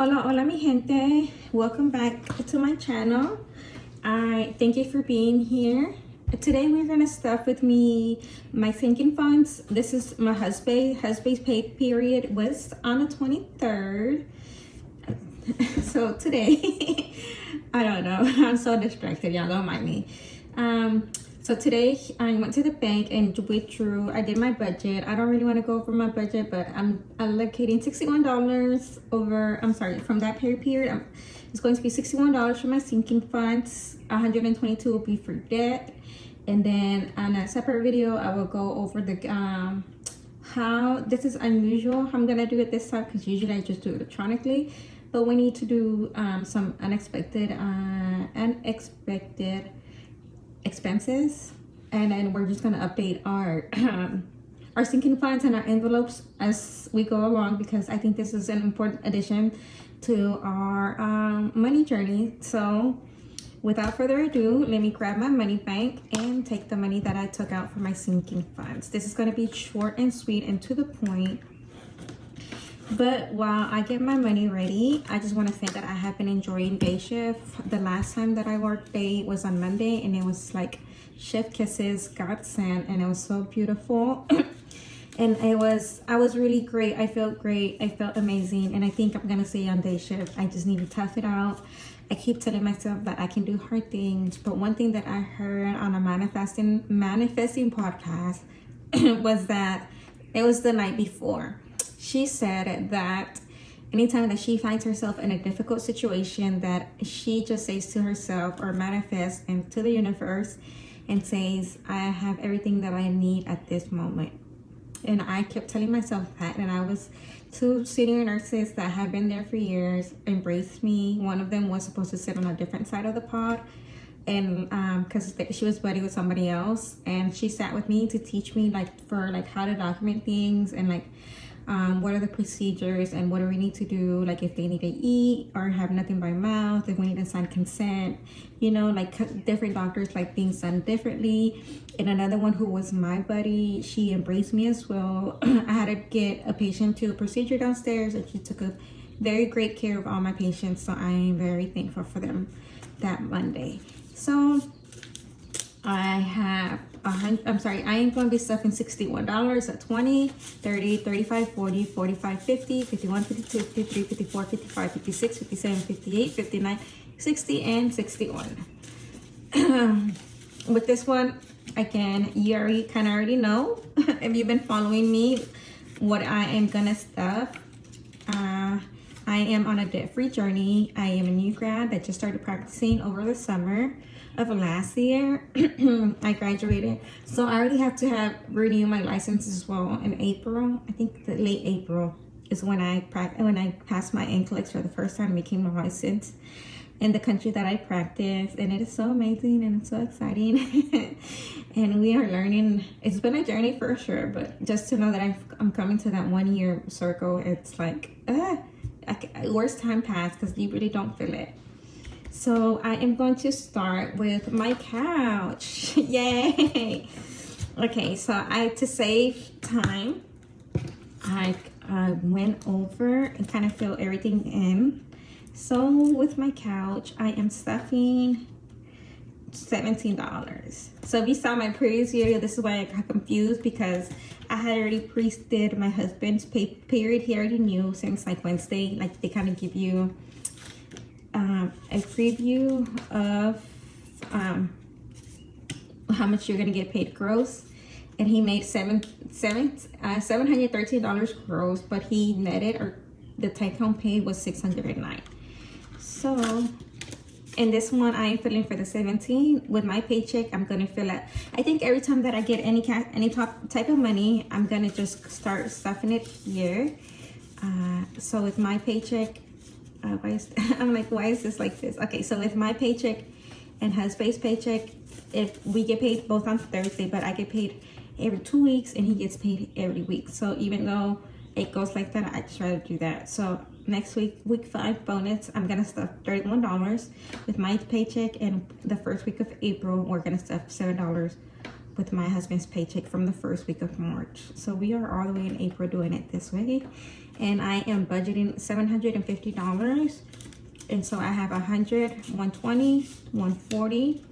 Hola, hola mi gente. Welcome back to my channel. I thank you for being here. Today we're gonna start with my sinking funds. This is my husband's pay period was on the 23rd. So today, I don't know, I'm so distracted, y'all don't mind me. So today I went to the bank and withdrew. I did my budget. I don't really want to go over my budget, but I'm allocating $61 over, I'm sorry, from that pay period. It's going to be $61 for my sinking funds. 122 will be for debt. And then on a separate video, I will go over the how this is unusual. I'm gonna do it this time because usually I just do it electronically, but we need to do some unexpected expenses, and then we're just gonna update our our sinking funds and our envelopes as we go along, because I think this is an important addition to our money journey. So without further ado, let me grab my money bank and take the money that I took out for my sinking funds. This is going to be short and sweet and to the point. But while I get my money ready, I just want to say that I have been enjoying day shift. The last time that I worked day was on Monday, and it was like chef kisses, godsend, and it was so beautiful. And I was really great. I felt great. I felt amazing. And I think I'm gonna stay on day shift. I just need to tough it out. I keep telling myself that I can do hard things. But one thing that I heard on a manifesting podcast was that it was the night before. She said that anytime that she finds herself in a difficult situation, that she just says to herself or manifests into the universe and says, I have everything that I need at this moment. And I kept telling myself that, and I was two senior nurses that have been there for years embraced me. One of them was supposed to sit on a different side of the pod, and because she was buddy with somebody else, and she sat with me to teach me how to document things, and what are the procedures and what do we need to do, like if they need to eat or have nothing by mouth, if we need to sign consent, different doctors like things done differently. And another one who was my buddy, she embraced me as well. I had to get a patient to a procedure downstairs, and she took a very great care of all my patients, so I am very thankful for them that Monday. So I am going to be stuffing $61 at 20, 30, 35, 40, 45, 50, 51, 52, 53, 54, 55, 56, 57, 58, 59, 60, and 61. With this one, again, you already know, if you've been following me, what I am going to stuff. I am on a debt-free journey. I am a new grad that just started practicing over the summer of last year. I graduated, so I already have to renew my license as well in April. I think the late April is when I passed my NCLEX for the first time and became a license in the country that I practice, and it is so amazing and it's so exciting. And we are learning. It's been a journey for sure, but just to know that I'm coming to that 1 year circle, it's like worst time passed because you really don't feel it. So I am going to start with my couch. Yay! Okay, so to save time, I went over and kind of filled everything in. So with my couch, I am stuffing $17. So if you saw my previous video, this is why I got confused, because I had already pre-did my husband's pay period. He already knew since Wednesday, they kind of give you a preview of how much you're gonna get paid gross, and he made $713 gross, but he netted, or the take-home pay was $609. So in this one, I am filling for the 17. With my paycheck, I'm gonna fill it. I think every time that I get any type of money, I'm gonna just start stuffing it here. So with my paycheck, why is this like this? Okay, so with my paycheck and husband's paycheck, if we get paid both on Thursday, but I get paid every 2 weeks and he gets paid every week. So even though it goes like that, I try to do that. So next week, week 5 bonus, I'm gonna stuff $31 with my paycheck, and the first week of April, we're gonna stuff $7 with my husband's paycheck from the first week of March. So we are all the way in April doing it this way. And I am budgeting $750. And so I have 100, 120, 140,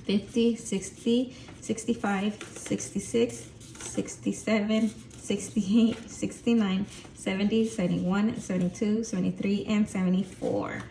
50, 60, 65, 66, 67, 68, 69, 70, 71, 72, 73, and 74.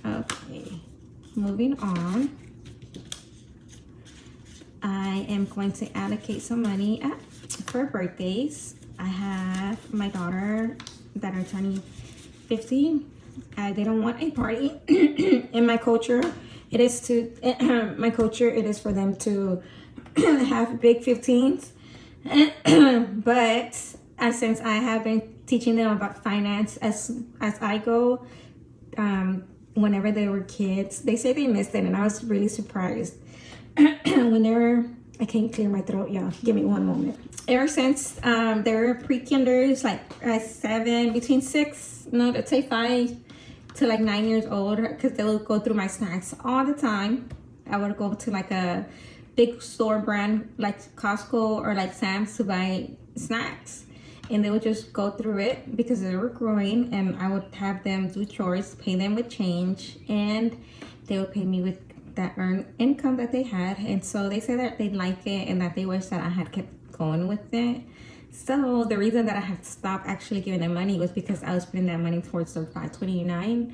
Okay, moving on. I am going to allocate some money for birthdays. I have my daughter that are turning 15. They don't want a party. In my culture, it is for them to have big 15s. But since I have been teaching them about finance as I go, whenever they were kids, they say they missed it, and I was really surprised. When they were, I can't clear my throat, y'all. Give me one moment. Ever since they were pre-kinders, like between 5 to like 9 years old, because they would go through my snacks all the time. I would go to like a big store brand like Costco or like Sam's to buy snacks, and they would just go through it because they were growing, and I would have them do chores, pay them with change, and they would pay me with that earned income that they had. And so they said that they like it and that they wish that I had kept going with it. So the reason that I had stopped actually giving them money was because I was putting that money towards the 529.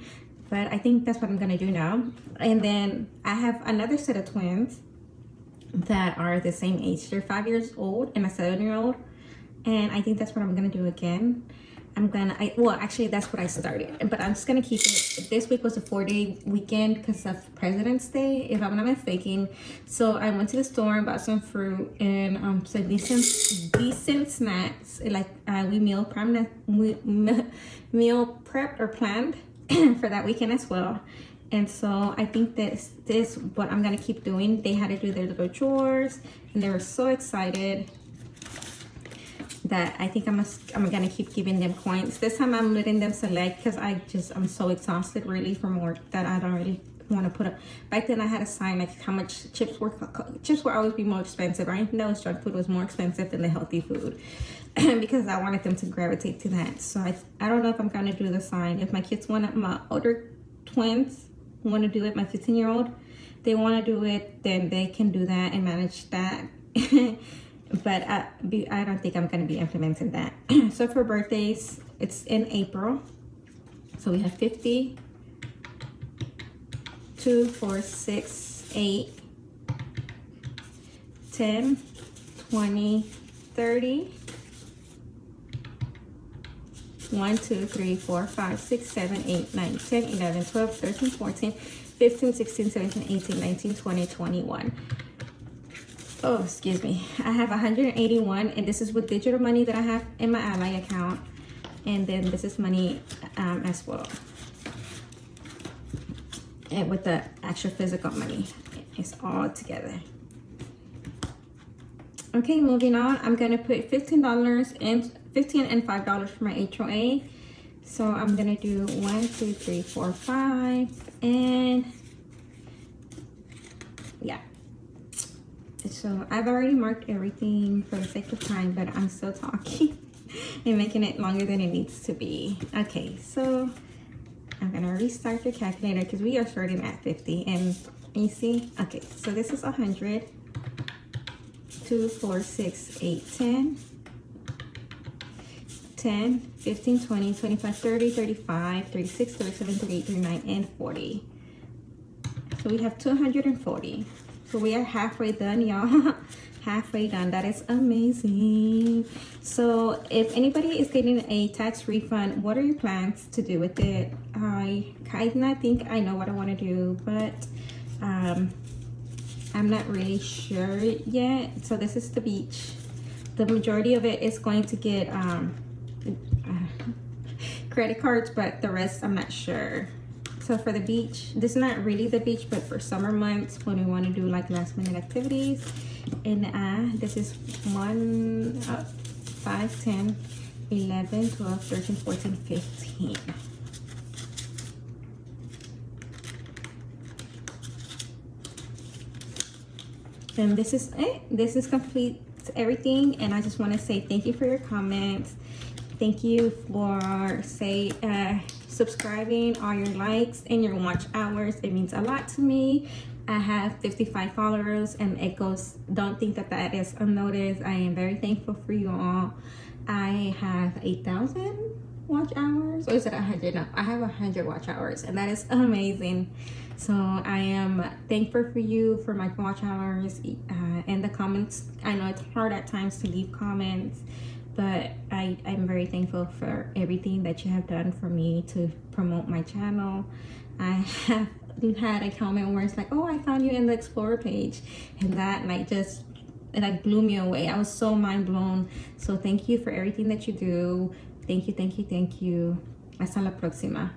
But I think that's what I'm gonna do now. And then I have another set of twins that are the same age. They're 5 years old and a 7-year-old. And I think that's what I'm gonna do again. Actually that's what I started, but I'm just gonna keep it. This week was a 4-day weekend because of President's Day, if I'm not mistaken. So I went to the store and bought some fruit and some decent snacks. Like we meal prepped or planned for that weekend as well. And so I think this what I'm gonna keep doing. They had to do their little chores and they were so excited that I think I'm gonna keep giving them coins. This time I'm letting them select because I'm so exhausted really from work that I don't really want to put up. Back then I had a sign like how much chips will always be more expensive. I didn't know junk food was more expensive than the healthy food because I wanted them to gravitate to that. So I don't know if I'm gonna do the sign. If my kids my older twins want to do it, my 15-year-old, they want to do it, then they can do that and manage that. But I don't think I'm going to be implementing that. So for birthdays, it's in April. So we have 50, 2, 4, 6, 8, 10, 20, 30, 1, 2, 3, 4, 5, 6, 7, 8, 9, 10, 11, 12, 13, 14, 15, 16, 17, 18, 19, 20, 21. Oh, excuse me. I have 181, and this is with digital money that I have in my Ally account. And then this is money as well. And with the actual physical money, it's all together. Okay, moving on. I'm gonna put $15 and $15 and $5 for my HOA. So I'm gonna do 1, 2, 3, 4, 5, and yeah. So I've already marked everything for the sake of time, but I'm still talking and making it longer than it needs to be. Okay, so I'm gonna restart the calculator because we are starting at 50, and you see, okay, so this is 100, 2, 4, 6, 8, 10, 10, 15, 20, 25, 30, 35, 36, 37, 38, 39, and 40. So we have 240. So we are halfway done, y'all. Halfway done. That is amazing. So if anybody is getting a tax refund, what are your plans to do with it? I kind of think I know what I want to do, but I'm not really sure yet. So this is the beach. The majority of it is going to get credit cards, but the rest I'm not sure. So for the beach, this is not really the beach, but for summer months when we want to do like last minute activities. And this is 1, 5, 10, 11, 12, 13, 14, 15. And this is it. This is complete everything. And I just want to say thank you for your comments. Thank you for subscribing, all your likes and your watch hours. It means a lot to me. I have 55 followers, and it goes, don't think that that is unnoticed. I am very thankful for you all. I have 8,000 watch hours, or is it 100? No, I have 100 watch hours, and that is amazing. So I am thankful for you for my watch hours and the comments. I know it's hard at times to leave comments, but I'm very thankful for everything that you have done for me to promote my channel. I have had a comment where it's like, oh, I found you in the Explorer page, and that like blew me away. I was so mind blown. So thank you for everything that you do. Thank you, thank you, thank you. Hasta la próxima.